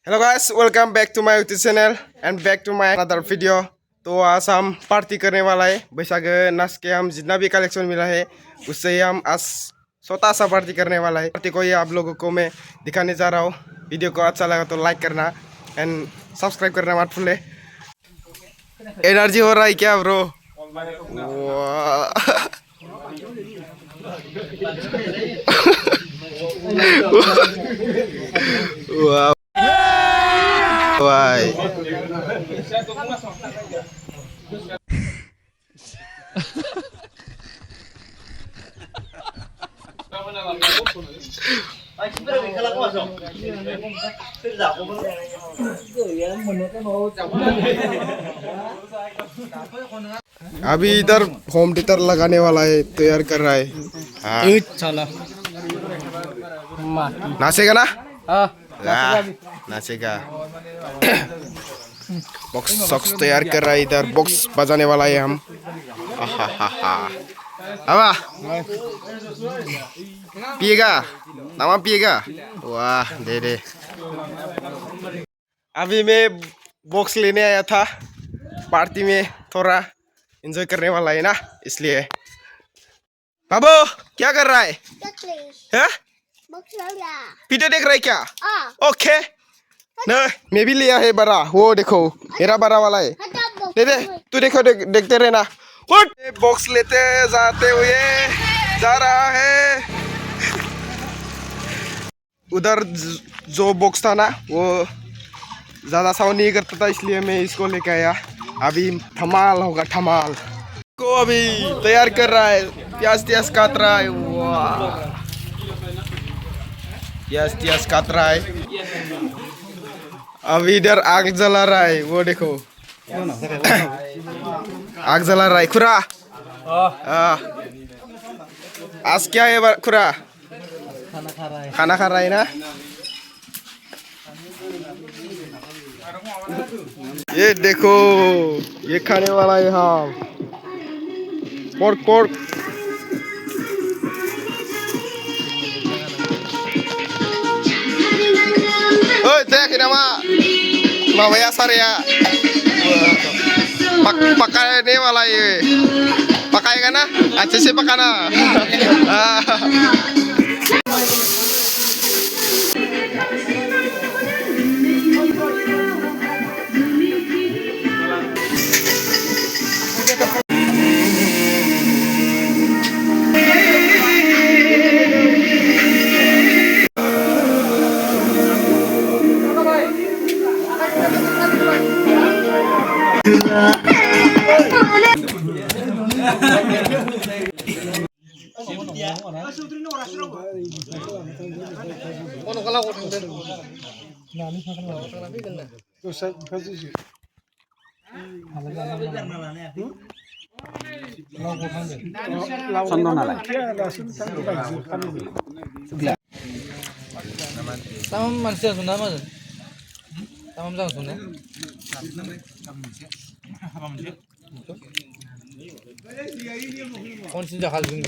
Hello guys, welcome back to my YouTube channel and back to my another video। तो आज हम party करने वाला है बैसाख नाच के। हम जितना भी कलेक्शन मिला है उससे ही हम आज छोटा सा पार्टी करने वाला है। पार्टी को ये आप लोगों को मैं दिखाने जा रहा हूँ। वीडियो को अच्छा लगा तो लाइक करना एंड सब्सक्राइब करना मत भूले। एनर्जी हो रहा है क्या ब्रो? वाह Why? अभी इधर होम थिएटर लगाने वाला है, तैयार कर रहा है। नाचेगा ना? नाचेगा। बॉक्स सॉक्स तैयार कर रहा है, इधर बॉक्स बजाने वाला है हम। अब पिएगा? नामा पिएगा? वाह दे दे। अभी मैं बॉक्स लेने आया था, पार्टी में थोड़ा एंजॉय करने वाला है ना, इसलिए। बाबू क्या कर रहा है? वीडियो देख रहा है क्या? ओके नहीं, मैं भी लिया है बड़ा, वो देखो मेरा बड़ा वाला है। दे दे तू, देखो देखते रहना। बॉक्स लेते जाते हुए जा रहा है। उधर जो बॉक्स था ना वो ज्यादा साउंड नहीं करता था, इसलिए मैं इसको लेके आया। अभी धमाल होगा, धमाल को अभी तैयार कर रहा है। प्याज त्याज काट रहा है। वाह प्याज त्याज काट रहा है। अभी इधर आग जला रहा है, वो देखो आग जला रहा है। खुरा आज क्या है खुरा? खाना खा रहा है ना। ये देखो ये खाने वाला है हम, पोर्क पोर्क। देख nama Mawaya Sarya pakai वाला ये पकाएगा ना, अच्छे से पकाना। Tamam manusia Sunda mas, tamam jangan Sunda. Konsisten hal ini.